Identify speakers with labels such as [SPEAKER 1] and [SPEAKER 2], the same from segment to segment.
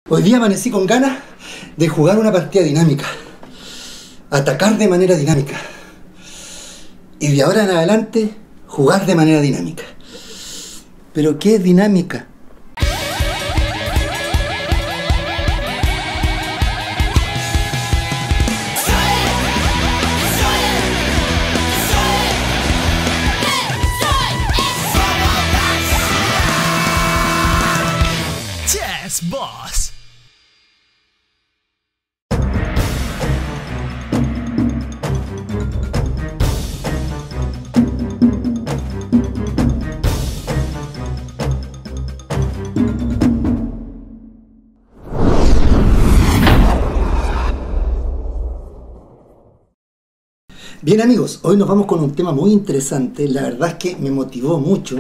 [SPEAKER 1] Hoy día amanecí con ganas de jugar una partida dinámica, atacar de manera dinámica y de ahora en adelante jugar de manera dinámica. ¿Pero qué es dinámica?
[SPEAKER 2] Chess Boss.
[SPEAKER 1] Bien amigos, hoy nos vamos con un tema muy interesante. La verdad es que me motivó mucho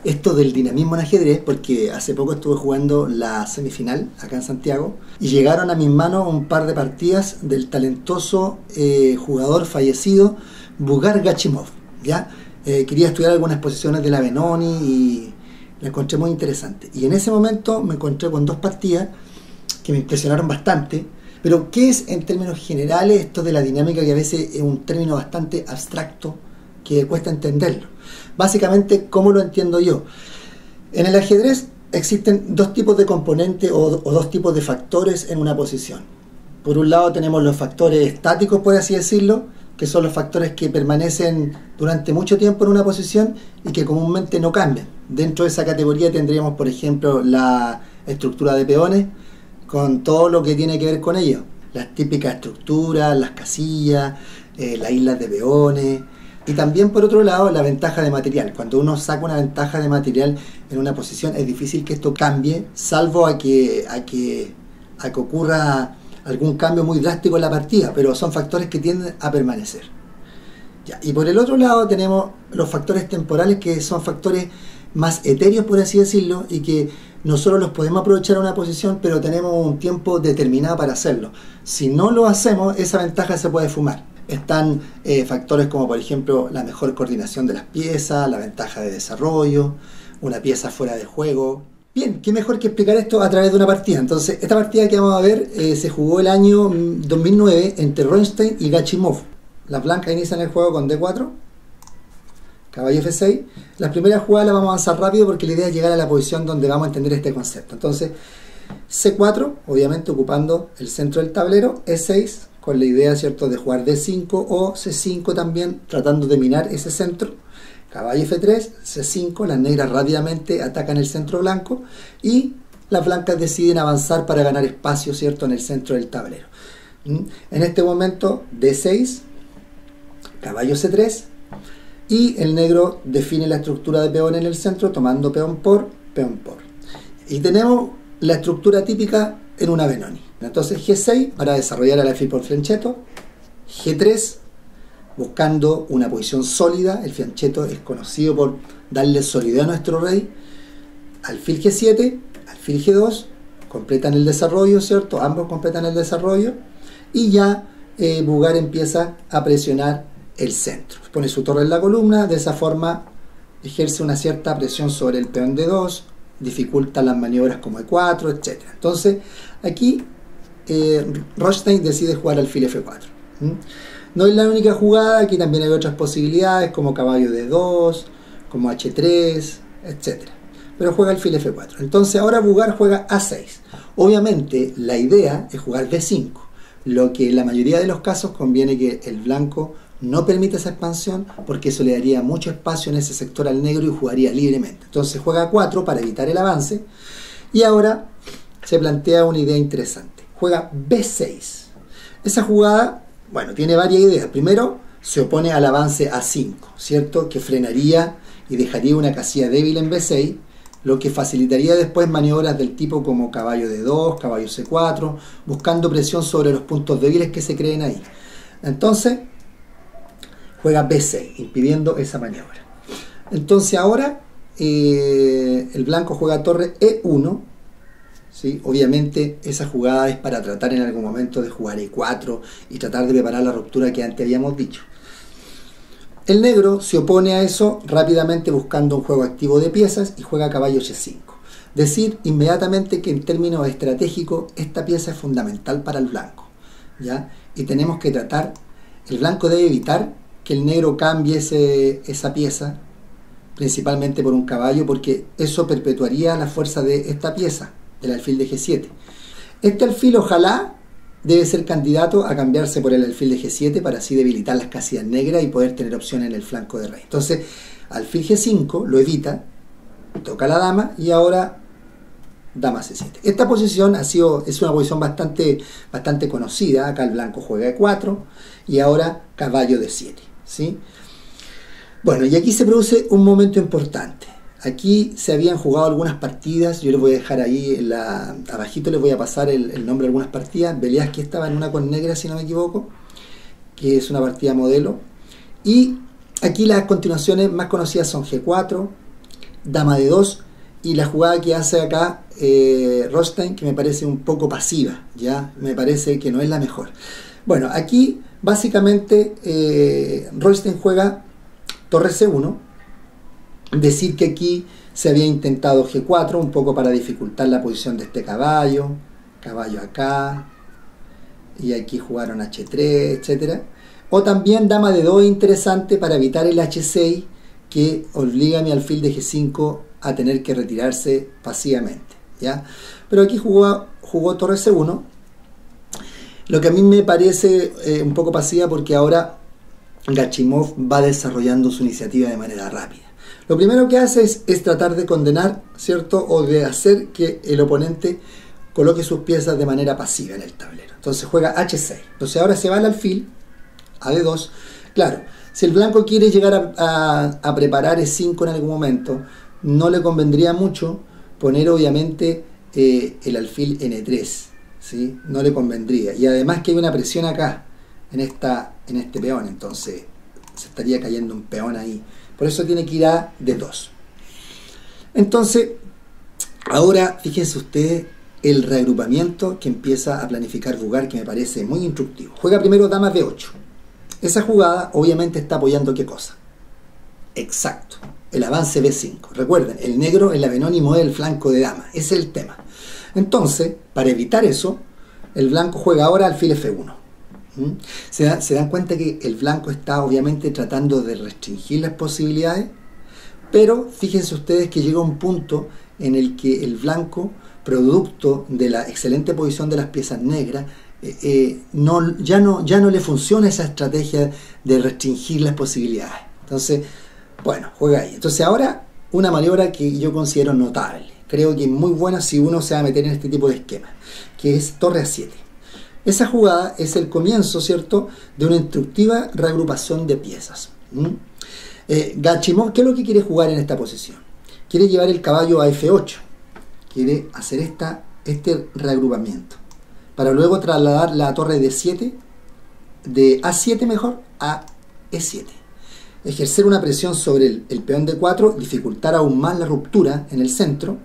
[SPEAKER 1] esto del dinamismo en ajedrez, porque hace poco estuve jugando la semifinal acá en Santiago y llegaron a mis manos un par de partidas del talentoso jugador fallecido Bugar Gachimov, ¿ya? Quería estudiar algunas posiciones de la Benoni y la encontré muy interesante. Y en ese momento me encontré con dos partidas que me impresionaron bastante. Pero ¿qué es en términos generales esto de la dinámica, que a veces es un término bastante abstracto que cuesta entenderlo? Básicamente, ¿cómo lo entiendo yo? En el ajedrez existen dos tipos de componentes o dos tipos de factores en una posición. Por un lado tenemos los factores estáticos, por así decirlo, que son los factores que permanecen durante mucho tiempo en una posición y que comúnmente no cambian. Dentro de esa categoría tendríamos, por ejemplo, la estructura de peones, con todo lo que tiene que ver con ello, las típicas estructuras, las casillas, las islas de peones, y también por otro lado la ventaja de material. Cuando uno saca una ventaja de material en una posición es difícil que esto cambie, salvo a que ocurra algún cambio muy drástico en la partida, pero son factores que tienden a permanecer. Ya, y por el otro lado tenemos los factores temporales, que son factores más etéreos, por así decirlo, y que nosotros los podemos aprovechar en una posición, pero tenemos un tiempo determinado para hacerlo. Si no lo hacemos, esa ventaja se puede fumar. Están factores como, por ejemplo, la mejor coordinación de las piezas, la ventaja de desarrollo, una pieza fuera de juego. Bien, qué mejor que explicar esto a través de una partida. Entonces, esta partida que vamos a ver se jugó el año 2009 entre Rubinstein y Gachimov. Las blancas inician el juego con D4, caballo F6. Las primeras jugadas las vamos a avanzar rápido porque la idea es llegar a la posición donde vamos a entender este concepto. Entonces, C4, obviamente ocupando el centro del tablero, E6, con la idea, ¿cierto?, de jugar D5 o C5 también, tratando de minar ese centro. Caballo F3, C5, las negras rápidamente atacan el centro blanco y las blancas deciden avanzar para ganar espacio, ¿cierto?, en el centro del tablero. En este momento, D6, caballo C3, y el negro define la estructura de peón en el centro, tomando peón por, peón por. Y tenemos la estructura típica en una Benoni. Entonces G6 para desarrollar el alfil por fianchetto, G3 buscando una posición sólida, el fianchetto es conocido por darle solidez a nuestro rey, alfil G7, alfil G2, completan el desarrollo, ¿cierto? Ambos completan el desarrollo y ya Bugar empieza a presionar el centro. Pone su torre en la columna, de esa forma ejerce una cierta presión sobre el peón D2, dificulta las maniobras como E4, etc. Entonces, aquí Rubinstein decide jugar alfil F4. No es la única jugada, aquí también hay otras posibilidades, como caballo D2, como H3, etc. Pero juega alfil F4. Entonces, ahora Bugar juega A6. Obviamente, la idea es jugar D5, lo que en la mayoría de los casos conviene que el blanco no permite esa expansión, porque eso le daría mucho espacio en ese sector al negro y jugaría libremente. Entonces juega A4 para evitar el avance y ahora se plantea una idea interesante. Juega B6. Esa jugada, bueno, tiene varias ideas. Primero, se opone al avance A5, ¿cierto?, que frenaría y dejaría una casilla débil en B6, lo que facilitaría después maniobras del tipo como caballo D2, caballo C4, buscando presión sobre los puntos débiles que se creen ahí. Entonces juega B6, impidiendo esa maniobra. Entonces ahora el blanco juega torre E1, ¿sí? Obviamente esa jugada es para tratar en algún momento de jugar E4 y tratar de preparar la ruptura que antes habíamos dicho. El negro se opone a eso rápidamente buscando un juego activo de piezas y juega caballo H5. Decir inmediatamente que en términos estratégicos esta pieza es fundamental para el blanco, ¿ya? Y tenemos que tratar, el blanco debe evitar que el negro cambie esa pieza, principalmente por un caballo, porque eso perpetuaría la fuerza de esta pieza, del alfil de G7. Este alfil ojalá debe ser candidato a cambiarse por el alfil de G7 para así debilitar las casillas negras y poder tener opciones en el flanco de rey. Entonces, alfil G5 lo evita, toca la dama y ahora dama C7. Esta posición es una posición bastante conocida. Acá el blanco juega E4 y ahora caballo D7, ¿sí? Bueno, y aquí se produce un momento importante. Aquí se habían jugado algunas partidas, yo les voy a dejar ahí, abajito les voy a pasar el nombre de algunas partidas. Beliaski estaba en una con negra, si no me equivoco, que es una partida modelo. Y aquí las continuaciones más conocidas son G4, dama D2, y la jugada que hace acá Rothstein, que me parece un poco pasiva, ya me parece que no es la mejor. Bueno, aquí básicamente Rothstein juega torre C1, decir que aquí se había intentado G4 un poco para dificultar la posición de este caballo acá, y aquí jugaron H3, etcétera. O también dama D2 interesante para evitar el H6 que obliga a mi alfil de G5 a tener que retirarse pasivamente, ¿ya? Pero aquí jugó torre C1, lo que a mí me parece un poco pasiva, porque ahora Gachimov va desarrollando su iniciativa de manera rápida. Lo primero que hace es tratar de condenar, ¿cierto? O de hacer que el oponente coloque sus piezas de manera pasiva en el tablero. Entonces juega H6. Entonces ahora se va al alfil a D2. Claro, si el blanco quiere llegar a preparar E5 en algún momento, no le convendría mucho poner obviamente el alfil en E3, ¿sí? No le convendría. Y además que hay una presión acá, en este peón, entonces se estaría cayendo un peón ahí. Por eso tiene que ir a D2. Entonces, ahora fíjense ustedes el reagrupamiento que empieza a planificar Bugár, que me parece muy instructivo. Juega primero dama B8. Esa jugada obviamente está apoyando ¿qué cosa? Exacto, el avance B5. Recuerden, el negro en la Benoni mueve el flanco de dama. Ese es el tema. Entonces, para evitar eso, el blanco juega ahora alfil F1. ¿Se dan cuenta que el blanco está obviamente tratando de restringir las posibilidades? Pero fíjense ustedes que llega un punto en el que el blanco, producto de la excelente posición de las piezas negras, ya no le funciona esa estrategia de restringir las posibilidades. Entonces, bueno, juega ahí. Entonces ahora una maniobra que yo considero notable, creo que es muy buena si uno se va a meter en este tipo de esquema, que es torre A7. Esa jugada es el comienzo, ¿cierto?, de una instructiva reagrupación de piezas. Gachimov, ¿qué es lo que quiere jugar en esta posición? Quiere llevar el caballo a F8. Quiere hacer este reagrupamiento, para luego trasladar la torre de A7 mejor, a E7. Ejercer una presión sobre el peón D4, dificultar aún más la ruptura en el centro,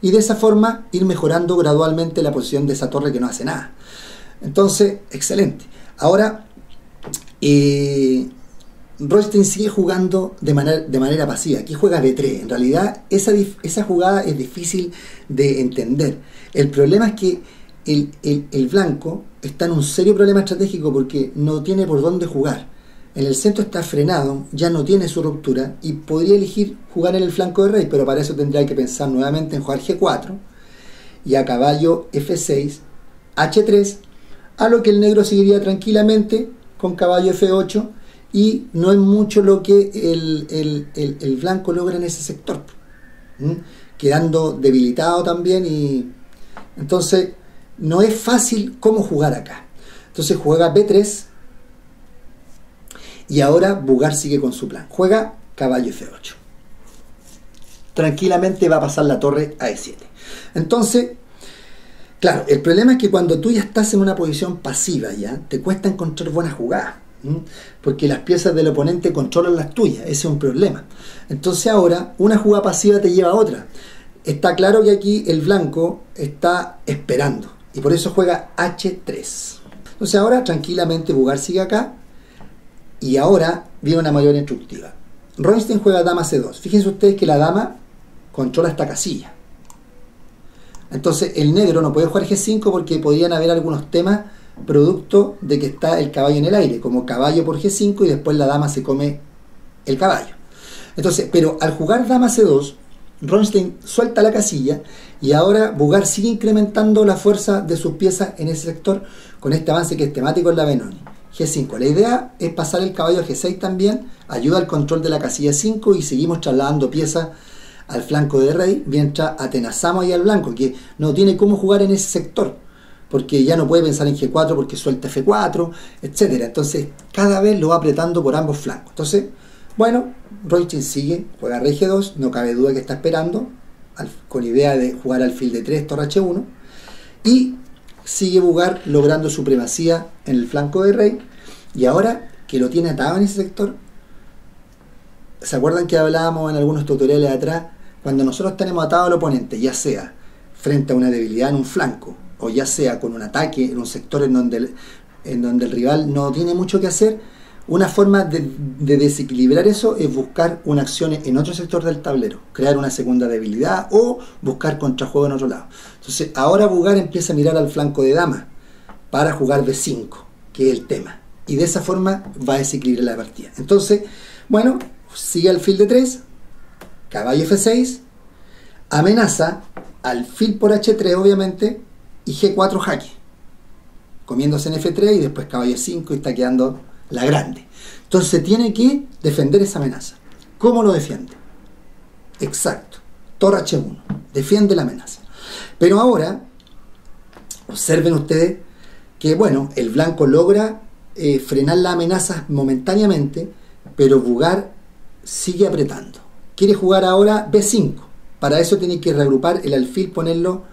[SPEAKER 1] y de esa forma ir mejorando gradualmente la posición de esa torre que no hace nada. Entonces, excelente. Ahora, Rothstein sigue jugando de manera pasiva. Aquí juega B3. En realidad, esa jugada es difícil de entender. El problema es que el blanco está en un serio problema estratégico porque no tiene por dónde jugar. En el centro está frenado, ya no tiene su ruptura y podría elegir jugar en el flanco de rey, pero para eso tendría que pensar nuevamente en jugar G4 y a caballo F6, H3, a lo que el negro seguiría tranquilamente con caballo F8, y no es mucho lo que el blanco logra en ese sector, quedando debilitado también, y entonces no es fácil cómo jugar acá. Entonces juega B3 y ahora Bugár sigue con su plan, juega caballo F8, tranquilamente va a pasar la torre a E7. Entonces, claro, el problema es que cuando tú ya estás en una posición pasiva, ya te cuesta encontrar buenas jugadas, porque las piezas del oponente controlan las tuyas. Ese es un problema. Entonces ahora una jugada pasiva te lleva a otra. Está claro que aquí el blanco está esperando y por eso juega H3. Entonces ahora tranquilamente Bugár sigue acá y ahora viene una mayor instructiva. Rothstein juega dama C2. Fíjense ustedes que la dama controla esta casilla. Entonces el negro no puede jugar G5 porque podrían haber algunos temas producto de que está el caballo en el aire, como caballo por G5 y después la dama se come el caballo. Entonces, pero al jugar dama C2, Ronstein suelta la casilla y ahora Bugár sigue incrementando la fuerza de sus piezas en ese sector con este avance que es temático en la Benoni. G5. La idea es pasar el caballo a G6 también, ayuda al control de la casilla 5 y seguimos trasladando piezas al flanco de rey mientras atenazamos ahí al blanco, que no tiene cómo jugar en ese sector, porque ya no puede pensar en G4 porque suelta F4, etcétera. Entonces cada vez lo va apretando por ambos flancos. Entonces, bueno, Ronstein sigue, juega rey G2, no cabe duda que está esperando, con idea de jugar alfil de 3, torre H1, y sigue Bugár logrando supremacía en el flanco de rey, y ahora que lo tiene atado en ese sector, ¿se acuerdan que hablábamos en algunos tutoriales atrás? Cuando nosotros tenemos atado al oponente, ya sea frente a una debilidad en un flanco, o ya sea con un ataque en un sector en donde el rival no tiene mucho que hacer, una forma de desequilibrar eso es buscar una acción en otro sector del tablero, crear una segunda debilidad o buscar contrajuego en otro lado. Entonces ahora Bugár empieza a mirar al flanco de dama para jugar B5, que es el tema, y de esa forma va a desequilibrar la partida. Entonces, bueno, sigue alfil de 3, caballo F6, amenaza alfil por H3 obviamente, y G4 jaque, comiéndose en F3 y después caballo 5 y está quedando la grande. Entonces tiene que defender esa amenaza. ¿Cómo lo defiende? Exacto, torre H1, defiende la amenaza. Pero ahora, observen ustedes que bueno, el blanco logra frenar la amenaza momentáneamente, pero Bugár sigue apretando. Quiere jugar ahora B5. Para eso tiene que reagrupar el alfil, ponerlo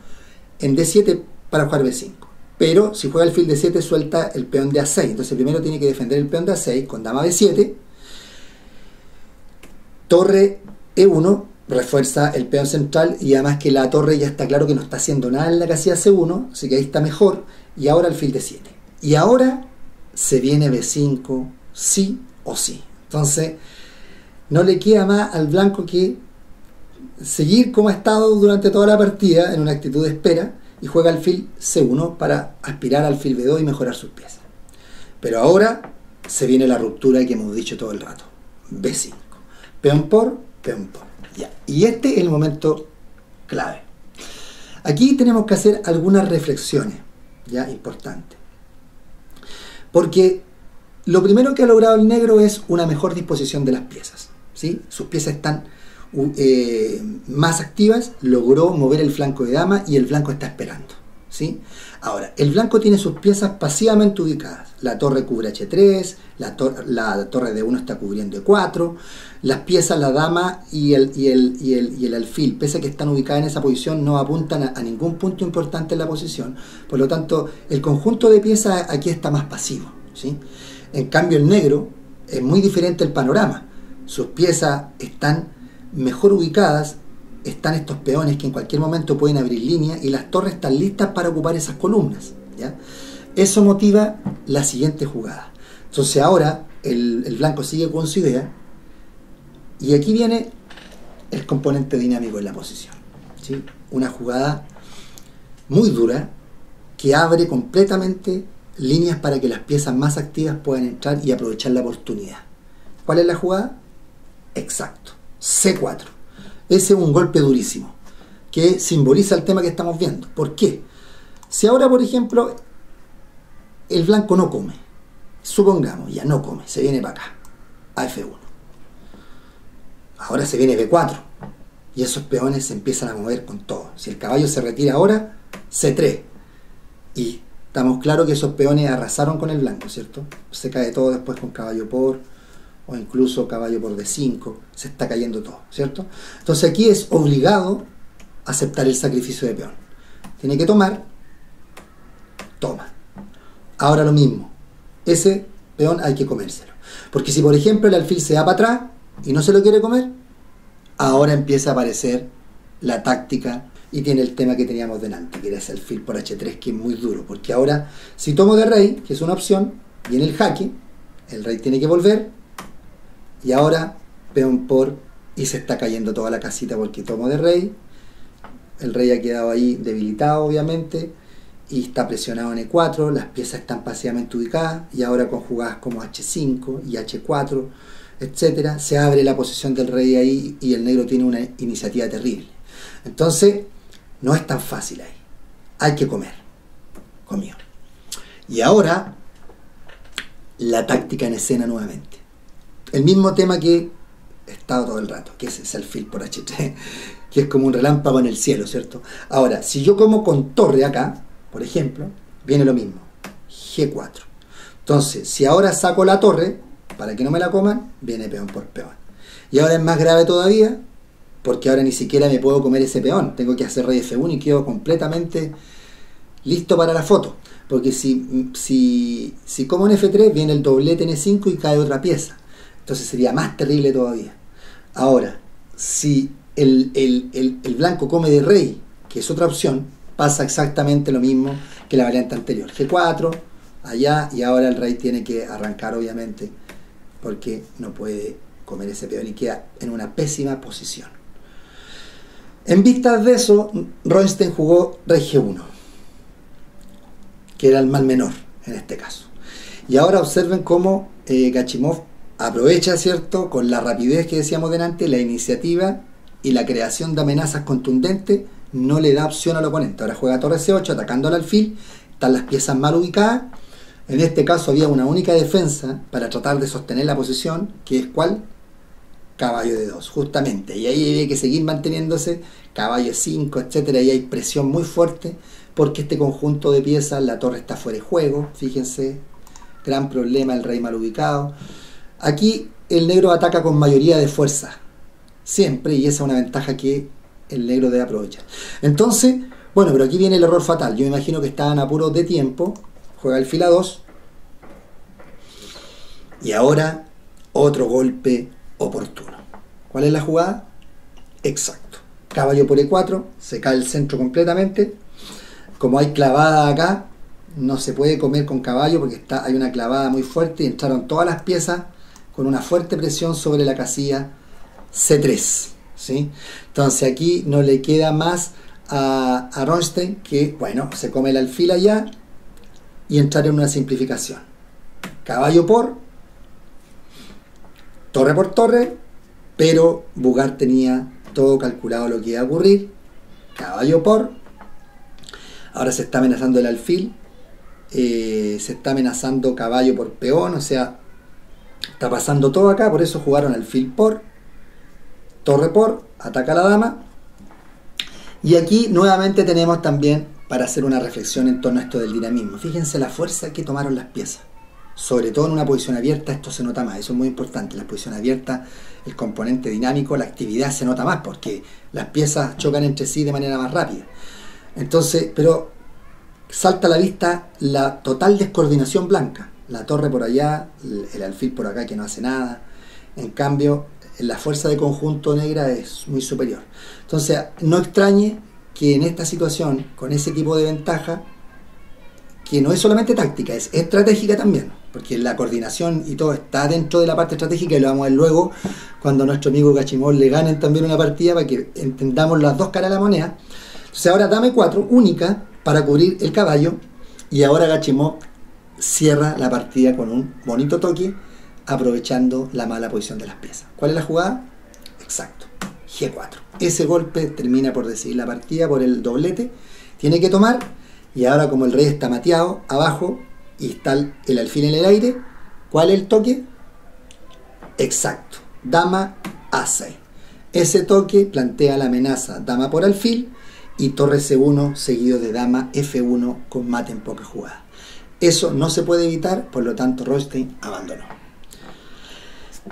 [SPEAKER 1] en D7 para jugar B5. Pero si juega alfil D7 suelta el peón de A6. Entonces primero tiene que defender el peón de A6 con dama B7. Torre E1 refuerza el peón central y además que la torre ya está claro que no está haciendo nada en la casilla C1, así que ahí está mejor. Y ahora alfil D7. Y ahora se viene B5 sí o sí. Entonces no le queda más al blanco que seguir como ha estado durante toda la partida en una actitud de espera y juega alfil C1 para aspirar al alfil B2 y mejorar sus piezas. Pero ahora se viene la ruptura que hemos dicho todo el rato. B5. Peón por, peón por. Ya. Y este es el momento clave. Aquí tenemos que hacer algunas reflexiones ya importantes. Porque lo primero que ha logrado el negro es una mejor disposición de las piezas, ¿sí? Sus piezas están más activas, logró mover el flanco de dama y el blanco está esperando, ¿sí? Ahora, el blanco tiene sus piezas pasivamente ubicadas. La torre cubre H3, la torre de 1 está cubriendo E4, las piezas, la dama y el alfil, pese a que están ubicadas en esa posición, no apuntan a ningún punto importante en la posición. Por lo tanto, el conjunto de piezas aquí está más pasivo, ¿sí? En cambio, el negro es muy diferente el panorama. Sus piezas están mejor ubicadas, están estos peones que en cualquier momento pueden abrir línea y las torres están listas para ocupar esas columnas, ¿ya? Eso motiva la siguiente jugada. Entonces ahora el blanco sigue con su idea y aquí viene el componente dinámico en la posición, ¿sí? Una jugada muy dura que abre completamente líneas para que las piezas más activas puedan entrar y aprovechar la oportunidad. ¿Cuál es la jugada? Exacto, C4. Ese es un golpe durísimo que simboliza el tema que estamos viendo. ¿Por qué? Si ahora, por ejemplo, el blanco no come, supongamos, ya no come, se viene para acá, a F1. Ahora se viene B4 y esos peones se empiezan a mover con todo. Si el caballo se retira ahora, C3. Y estamos claros que esos peones arrasaron con el blanco, ¿cierto? Se cae todo después con caballo por, o incluso caballo por D5, se está cayendo todo, ¿cierto? Entonces aquí es obligado aceptar el sacrificio de peón. Tiene que tomar, toma. Ahora lo mismo, ese peón hay que comérselo. Porque si por ejemplo el alfil se da para atrás y no se lo quiere comer, ahora empieza a aparecer la táctica y tiene el tema que teníamos delante, que era ese alfil por H3, que es muy duro. Porque ahora, si tomo de rey, que es una opción, viene el jaque, el rey tiene que volver, y ahora peón por, y se está cayendo toda la casita porque tomo de rey, el rey ha quedado ahí debilitado obviamente y está presionado en E4, las piezas están pasivamente ubicadas y ahora con jugadas como H5 y H4, etcétera, se abre la posición del rey ahí y el negro tiene una iniciativa terrible. Entonces, no es tan fácil ahí. Hay que comer. Comió. Y ahora, la táctica en escena nuevamente. El mismo tema que he estado todo el rato, que es ese alfil por H3, que es como un relámpago en el cielo, ¿cierto? Ahora, si yo como con torre acá, por ejemplo, viene lo mismo. G4. Entonces, si ahora saco la torre, para que no me la coman, viene peón por peón. Y ahora es más grave todavía, porque ahora ni siquiera me puedo comer ese peón. Tengo que hacer rey F1 y quedo completamente listo para la foto. Porque si como en F3, viene el doblete en E5 y cae otra pieza. Entonces sería más terrible todavía. Ahora, si el blanco come de rey, que es otra opción, pasa exactamente lo mismo que la variante anterior. G4, allá, y ahora el rey tiene que arrancar obviamente, porque no puede comer ese peón y queda en una pésima posición. En vistas de eso, Rönnstein jugó rey G1, que era el mal menor en este caso. Y ahora observen cómo Gachimov aprovecha, ¿cierto?, con la rapidez que decíamos delante, la iniciativa y la creación de amenazas contundentes, no le da opción al oponente. Ahora juega torre C8 atacando al alfil, están las piezas mal ubicadas. En este caso había una única defensa para tratar de sostener la posición, que es ¿cuál? Caballo de 2, justamente. Y ahí hay que seguir manteniéndose, caballo 5, etcétera. Y hay presión muy fuerte porque este conjunto de piezas, la torre está fuera de juego. Fíjense, gran problema, el rey mal ubicado. Aquí el negro ataca con mayoría de fuerza, siempre, y esa es una ventaja que el negro debe aprovechar. Entonces, bueno, pero aquí viene el error fatal. Yo me imagino que estaban apuros de tiempo. Juega alfil a 2 y ahora otro golpe oportuno. ¿Cuál es la jugada? Exacto. Caballo por E4, se cae el centro completamente. Como hay clavada acá, no se puede comer con caballo porque hay una clavada muy fuerte y entraron todas las piezas con una fuerte presión sobre la casilla C3, ¿sí? Entonces aquí no le queda más a Rönnstein que, bueno, se come el alfil allá y entrar en una simplificación. Caballo por torre, pero Bugart tenía todo calculado lo que iba a ocurrir. Caballo por, ahora se está amenazando el alfil, se está amenazando caballo por peón, o sea, está pasando todo acá, por eso jugaron alfil por, torre por, ataca a la dama. Y aquí nuevamente tenemos también para hacer una reflexión en torno a esto del dinamismo. Fíjense la fuerza que tomaron las piezas. Sobre todo en una posición abierta esto se nota más, eso es muy importante. La posición abierta, el componente dinámico, la actividad se nota más porque las piezas chocan entre sí de manera más rápida. Entonces, pero salta a la vista la total descoordinación blanca. La torre por allá, el alfil por acá que no hace nada. En cambio, la fuerza de conjunto negra es muy superior. Entonces, no extrañe que en esta situación, con ese tipo de ventaja, que no es solamente táctica, es estratégica también, porque la coordinación y todo está dentro de la parte estratégica y lo vamos a ver luego cuando a nuestro amigo Gachimov le ganen también una partida para que entendamos las dos caras de la moneda. Entonces ahora dame 4, única, para cubrir el caballo, y ahora Gachimov cierra la partida con un bonito toque, aprovechando la mala posición de las piezas. ¿Cuál es la jugada? Exacto, G4. Ese golpe termina por decidir la partida por el doblete, tiene que tomar, y ahora como el rey está mateado abajo y está el alfil en el aire, ¿cuál es el toque? Exacto, dama A6. Ese toque plantea la amenaza dama por alfil y torre C1 seguido de dama F1 con mate en poca jugada. Eso no se puede evitar, por lo tanto Rönnstein abandonó.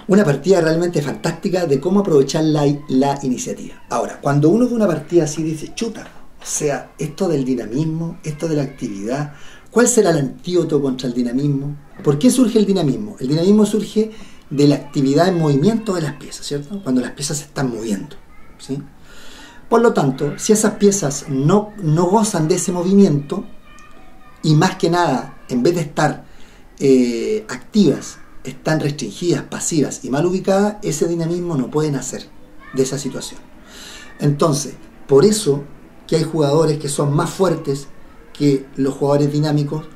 [SPEAKER 1] Una partida realmente fantástica de cómo aprovechar la iniciativa. Ahora, cuando uno ve una partida así dice, chuta, o sea, esto del dinamismo, esto de la actividad, ¿cuál será el antídoto contra el dinamismo? ¿Por qué surge el dinamismo? El dinamismo surge de la actividad en movimiento de las piezas, ¿cierto? Cuando las piezas se están moviendo, ¿sí? Por lo tanto, si esas piezas no gozan de ese movimiento, y más que nada, en vez de estar activas, están restringidas, pasivas y mal ubicadas, ese dinamismo no puede nacer de esa situación. Entonces, por eso que hay jugadores que son más fuertes que los jugadores dinámicos,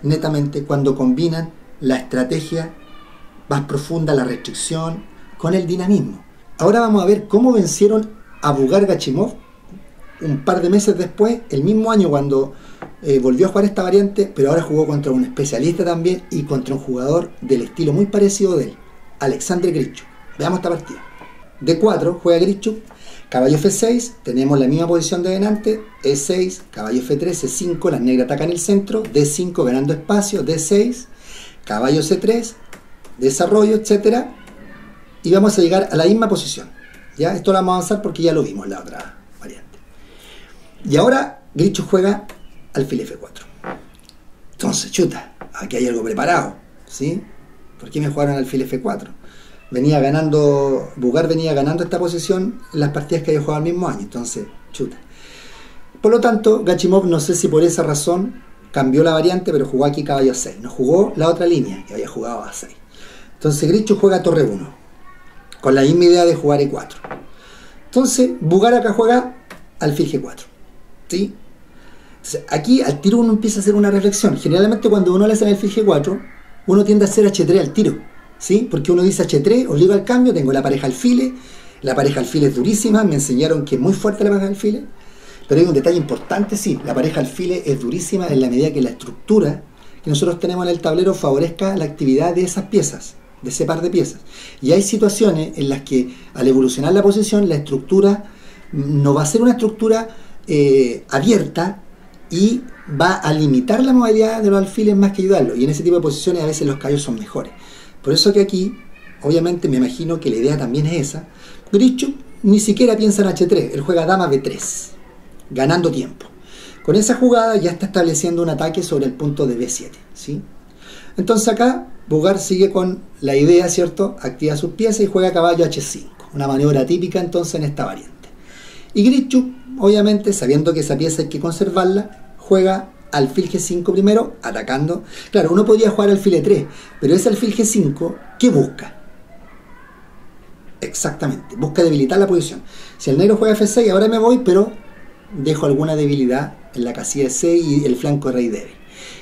[SPEAKER 1] netamente cuando combinan la estrategia más profunda, la restricción, con el dinamismo. Ahora vamos a ver cómo vencieron a Bugar Gachimov un par de meses después, el mismo año cuando volvió a jugar esta variante, pero ahora jugó contra un especialista también y contra un jugador del estilo muy parecido de él, Alexander Grischuk. Veamos esta partida. D4 juega Grischuk, caballo F6, tenemos la misma posición de delante, E6, caballo F3, E5, las negras atacan el centro, D5 ganando espacio, D6, caballo C3, desarrollo, etc. Y vamos a llegar a la misma posición. ¿Ya? Esto lo vamos a avanzar porque ya lo vimos en la otra variante. Y ahora Grischuk juega alfil F4. Entonces, chuta, aquí hay algo preparado, ¿sí? ¿Por qué me jugaron alfil F4? Bugar venía ganando esta posición en las partidas que había jugado el mismo año, entonces, chuta. Por lo tanto, Gachimov, no sé si por esa razón, cambió la variante, pero jugó aquí caballo A6. No jugó la otra línea, que había jugado A6. Entonces, Grischuk juega torre 1, con la misma idea de jugar E4. Entonces, Bugar acá juega alfil G4, ¿sí? Aquí al tiro uno empieza a hacer una reflexión. Generalmente cuando uno le hace el alfil G4, uno tiende a hacer H3 al tiro, ¿sí? Porque uno dice H3, obligo al cambio, tengo la pareja alfiles, la pareja alfiles es durísima, me enseñaron que es muy fuerte la pareja alfiles, pero hay un detalle importante, sí, la pareja alfiles es durísima en la medida que la estructura que nosotros tenemos en el tablero favorezca la actividad de esas piezas, de ese par de piezas. Y hay situaciones en las que al evolucionar la posición, la estructura no va a ser una estructura abierta, y va a limitar la movilidad de los alfiles más que ayudarlo, y en ese tipo de posiciones a veces los caballos son mejores. Por eso que aquí, obviamente me imagino que la idea también es esa. Grischuk ni siquiera piensa en H3, él juega dama B3, ganando tiempo. Con esa jugada ya está estableciendo un ataque sobre el punto de B7, ¿sí? Entonces acá Bugar sigue con la idea, ¿cierto? Activa sus piezas y juega caballo H5, una maniobra típica entonces en esta variante. Y Grischuk, obviamente, sabiendo que esa pieza hay que conservarla, juega alfil G5 primero, atacando. Claro, uno podría jugar alfil E3, pero ese alfil G5, ¿qué busca? Exactamente, busca debilitar la posición. Si el negro juega F6, ahora me voy, pero dejo alguna debilidad en la casilla de C y el flanco de rey débil.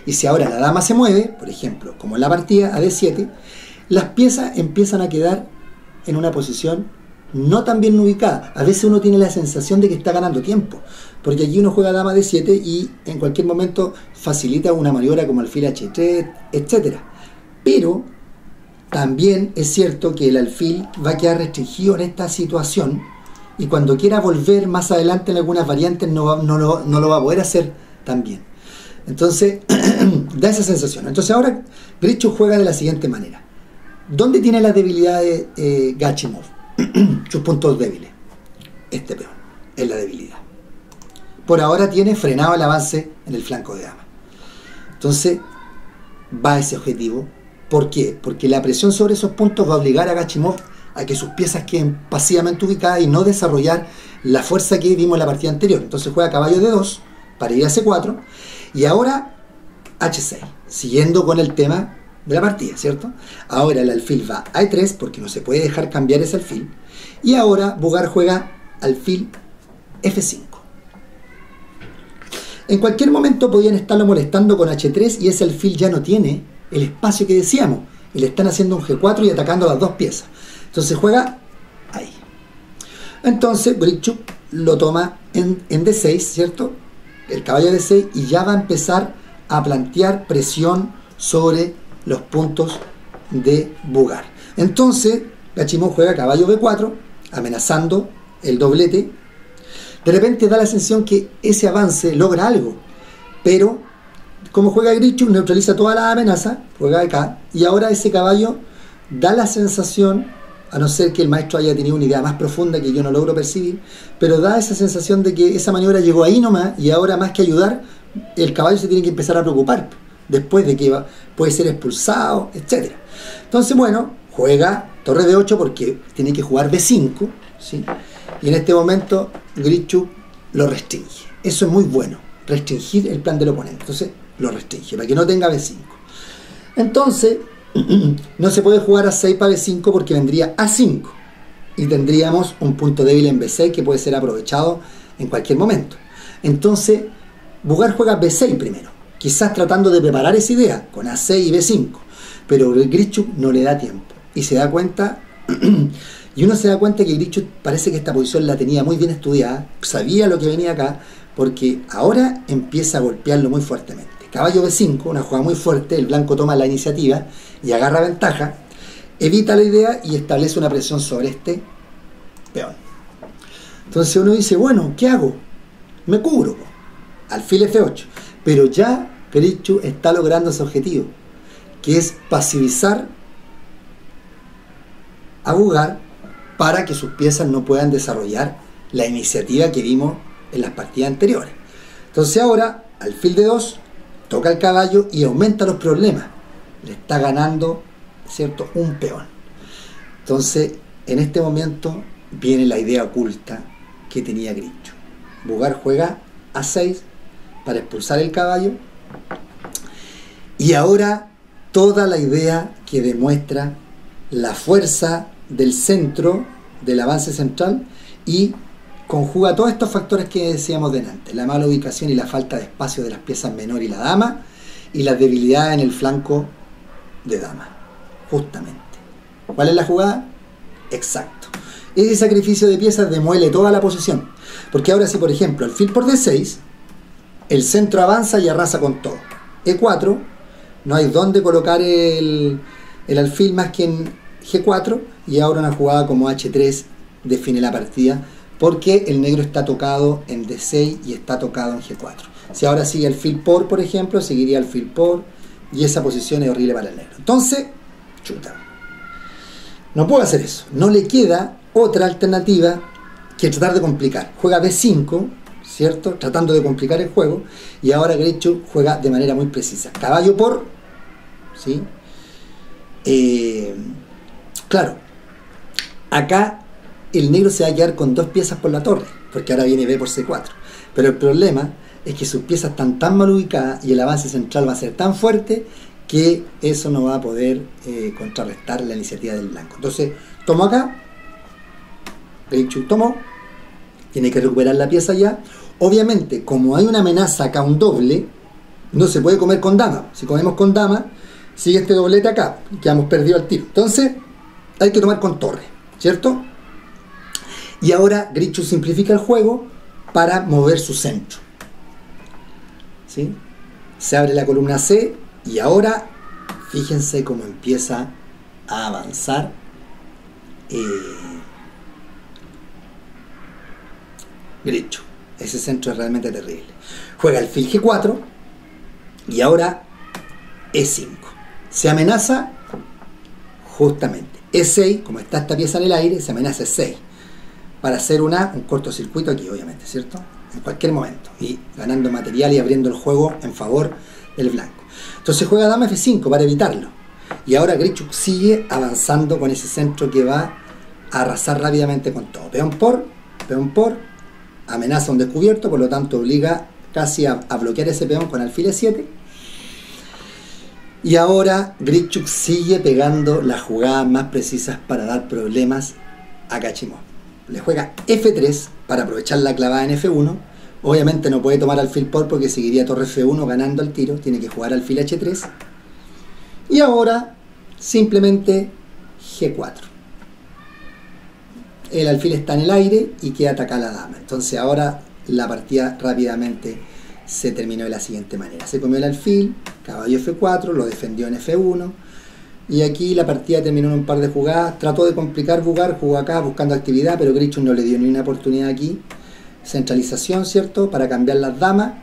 [SPEAKER 1] Y si ahora la dama se mueve, por ejemplo, como en la partida a D7, las piezas empiezan a quedar en una posición no tan bien ubicada. A veces uno tiene la sensación de que está ganando tiempo, porque aquí uno juega dama D7 y en cualquier momento facilita una maniobra como alfil H3, etc. Pero también es cierto que el alfil va a quedar restringido en esta situación, y cuando quiera volver más adelante en algunas variantes no lo va a poder hacer tan bien. Entonces da esa sensación. Entonces ahora Grischuk juega de la siguiente manera. ¿Dónde tiene la debilidad de Gachimov? Sus puntos débiles. Este peón es la debilidad. Por ahora tiene frenado el avance en el flanco de dama. Entonces va a ese objetivo. ¿Por qué? Porque la presión sobre esos puntos va a obligar a Gachimov a que sus piezas queden pasivamente ubicadas y no desarrollar la fuerza que vimos en la partida anterior. Entonces juega caballo D2 para ir a C4 y ahora H6, siguiendo con el tema de la partida, ¿cierto? Ahora el alfil va a E3 porque no se puede dejar cambiar ese alfil, y ahora Bugar juega alfil F5. En cualquier momento podían estarlo molestando con H3 y ese alfil ya no tiene el espacio que decíamos, y le están haciendo un G4 y atacando las dos piezas. Entonces juega ahí. Entonces Grischuk lo toma en D6, ¿cierto? El caballo D6, y ya va a empezar a plantear presión sobre los puntos de Bugar. Entonces Gachimov juega caballo B4, amenazando el doblete. De repente da la sensación que ese avance logra algo, pero como juega Grischuk, neutraliza toda la amenaza, juega acá, y ahora ese caballo da la sensación, a no ser que el maestro haya tenido una idea más profunda que yo no logro percibir, pero da esa sensación de que esa maniobra llegó ahí nomás, y ahora más que ayudar, el caballo se tiene que empezar a preocupar, después de que puede ser expulsado, etc. Entonces, bueno, juega torre D8 porque tiene que jugar B5, ¿sí? Y en este momento Grischuk lo restringe. Eso es muy bueno, restringir el plan del oponente. Entonces lo restringe para que no tenga B5. Entonces no se puede jugar a 6 para B5 porque vendría A5 y tendríamos un punto débil en B6 que puede ser aprovechado en cualquier momento. Entonces, Bugar juega B6 primero, quizás tratando de preparar esa idea con A6 y B5, pero Grichuk no le da tiempo y se da cuenta, y uno se da cuenta que Grichuk parece que esta posición la tenía muy bien estudiada, sabía lo que venía acá, porque ahora empieza a golpearlo muy fuertemente. Caballo B5, una jugada muy fuerte, el blanco toma la iniciativa y agarra ventaja, evita la idea y establece una presión sobre este peón. Entonces uno dice, bueno, ¿qué hago? Me cubro, alfil F8, pero ya Grichuk está logrando su objetivo, que es pasivizar a Bugar para que sus piezas no puedan desarrollar la iniciativa que vimos en las partidas anteriores. Entonces ahora, alfil D2, toca el caballo y aumenta los problemas. Le está ganando, ¿cierto?, un peón. Entonces, en este momento viene la idea oculta que tenía Grichuk. Bugar juega A6 para expulsar el caballo. Y ahora toda la idea que demuestra la fuerza del centro, del avance central, y conjuga todos estos factores que decíamos delante: la mala ubicación y la falta de espacio de las piezas menor y la dama, y la debilidad en el flanco de dama, justamente. ¿Cuál es la jugada? Exacto. Ese sacrificio de piezas demuele toda la posición, porque ahora si por ejemplo alfil por D6, el centro avanza y arrasa con todo. E4, no hay dónde colocar el alfil más que en G4, y ahora una jugada como H3 define la partida, porque el negro está tocado en D6 y está tocado en G4. Si ahora sigue alfil por ejemplo, seguiría alfil por, y esa posición es horrible para el negro. Entonces, chuta, no puedo hacer eso. No le queda otra alternativa que tratar de complicar. Juega B5, ¿cierto?, tratando de complicar el juego, y ahora Grichuk juega de manera muy precisa. Caballo por, ¿sí? Claro, acá el negro se va a quedar con dos piezas por la torre, porque ahora viene B por C4. Pero el problema es que sus piezas están tan mal ubicadas y el avance central va a ser tan fuerte que eso no va a poder contrarrestar la iniciativa del blanco. Entonces, tomo acá, Grichuk tomó, tiene que recuperar la pieza ya. Obviamente, como hay una amenaza acá, un doble, no se puede comer con dama. Si comemos con dama, sigue este doblete acá, y quedamos perdidos al tiro. Entonces, hay que tomar con torre, ¿cierto? Y ahora Grichuk simplifica el juego para mover su centro, ¿sí? Se abre la columna C y ahora fíjense cómo empieza a avanzar Grichuk. Ese centro es realmente terrible. Juega alfil G4 y ahora E5. Se amenaza justamente E6, como está esta pieza en el aire, se amenaza E6 para hacer un cortocircuito aquí, obviamente, ¿cierto? En cualquier momento, y ganando material y abriendo el juego en favor del blanco. Entonces juega dama F5 para evitarlo, y ahora Grichuk sigue avanzando con ese centro que va a arrasar rápidamente con todo. Peón por, amenaza un descubierto, por lo tanto obliga casi a bloquear ese peón con alfil E7. Y ahora Grichuk sigue pegando las jugadas más precisas para dar problemas a Gachimov. Le juega F3 para aprovechar la clavada en F1. Obviamente no puede tomar alfil por porque seguiría torre F1 ganando el tiro. Tiene que jugar alfil H3. Y ahora simplemente G4. El alfil está en el aire y queda atacada la dama. Entonces ahora la partida rápidamente se terminó de la siguiente manera. Se comió el alfil, caballo F4, lo defendió en F1. Y aquí la partida terminó en un par de jugadas. Trató de complicar Bugar, jugó acá buscando actividad, pero Grichuk no le dio ni una oportunidad aquí. Centralización, ¿cierto?, para cambiar las damas.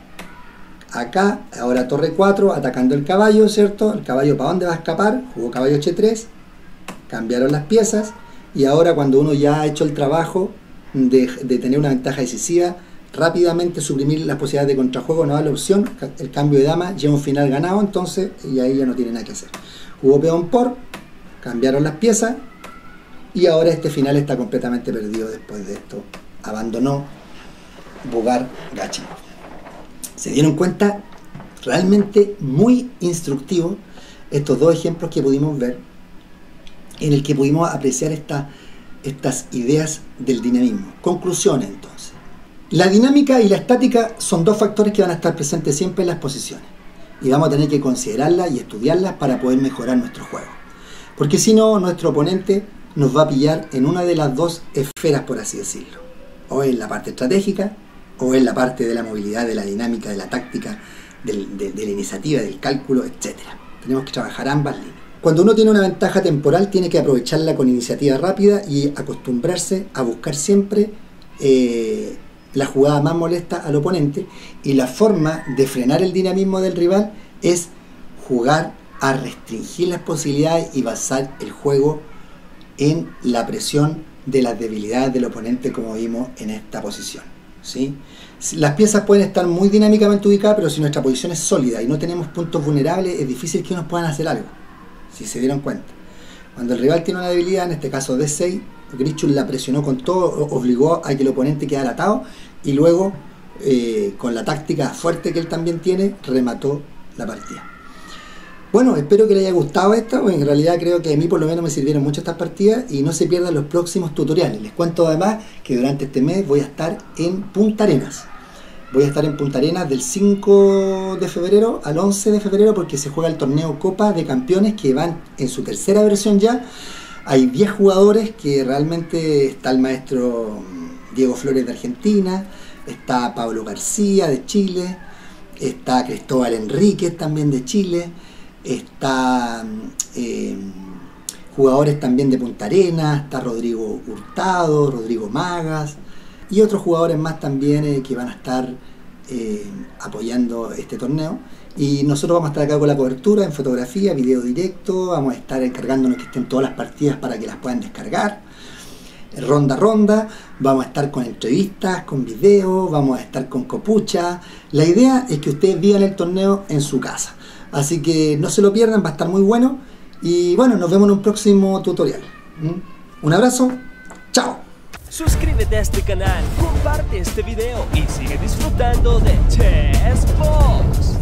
[SPEAKER 1] Acá, ahora torre 4, atacando el caballo, ¿cierto? El caballo, ¿para dónde va a escapar? Jugó caballo H3, cambiaron las piezas. Y ahora, cuando uno ya ha hecho el trabajo de tener una ventaja decisiva, rápidamente suprimir las posibilidades de contrajuego, no da la opción. El cambio de dama lleva un final ganado, entonces, y ahí ya no tiene nada que hacer. Jugó peón por, cambiaron las piezas, y ahora este final está completamente perdido. Después de esto abandonó Bugar Gachimov. Se dieron cuenta, realmente muy instructivo estos dos ejemplos que pudimos ver, en el que pudimos apreciar estas ideas del dinamismo. Conclusiones entonces. La dinámica y la estática son dos factores que van a estar presentes siempre en las posiciones. Y vamos a tener que considerarlas y estudiarlas para poder mejorar nuestro juego. Porque si no, nuestro oponente nos va a pillar en una de las dos esferas, por así decirlo. O en la parte estratégica, o en la parte de la movilidad, de la dinámica, de la táctica, de la iniciativa, del cálculo, etc. Tenemos que trabajar ambas líneas. Cuando uno tiene una ventaja temporal, tiene que aprovecharla con iniciativa rápida y acostumbrarse a buscar siempre la jugada más molesta al oponente, y la forma de frenar el dinamismo del rival es jugar a restringir las posibilidades y basar el juego en la presión de las debilidades del oponente, como vimos en esta posición, ¿sí? Las piezas pueden estar muy dinámicamente ubicadas, pero si nuestra posición es sólida y no tenemos puntos vulnerables, es difícil que nos puedan hacer algo, si se dieron cuenta. Cuando el rival tiene una debilidad, en este caso D6, Grichuk la presionó con todo, obligó a que el oponente quedara atado, y luego, con la táctica fuerte que él también tiene, remató la partida. Bueno, espero que les haya gustado esta, porque en realidad creo que a mí por lo menos me sirvieron mucho estas partidas, y no se pierdan los próximos tutoriales. Les cuento además que durante este mes voy a estar en Punta Arenas. Voy a estar en Punta Arenas del 5 de febrero al 11 de febrero, porque se juega el torneo Copa de Campeones, que van en su tercera versión ya. Hay 10 jugadores, que realmente está el maestro Diego Flores de Argentina, está Pablo García de Chile, está Cristóbal Enríquez también de Chile, está jugadores también de Punta Arenas, está Rodrigo Hurtado, Rodrigo Magas y otros jugadores más también que van a estar apoyando este torneo. Y nosotros vamos a estar acá con la cobertura en fotografía, video directo, vamos a estar encargándonos que estén todas las partidas para que las puedan descargar ronda a ronda. Vamos a estar con entrevistas, con videos, vamos a estar con copucha. La idea es que ustedes vivan el torneo en su casa, así que no se lo pierdan, va a estar muy bueno. Y bueno, nos vemos en un próximo tutorial. Un abrazo, chao.
[SPEAKER 2] Suscríbete a este canal, comparte este video y sigue disfrutando de Chess Boss.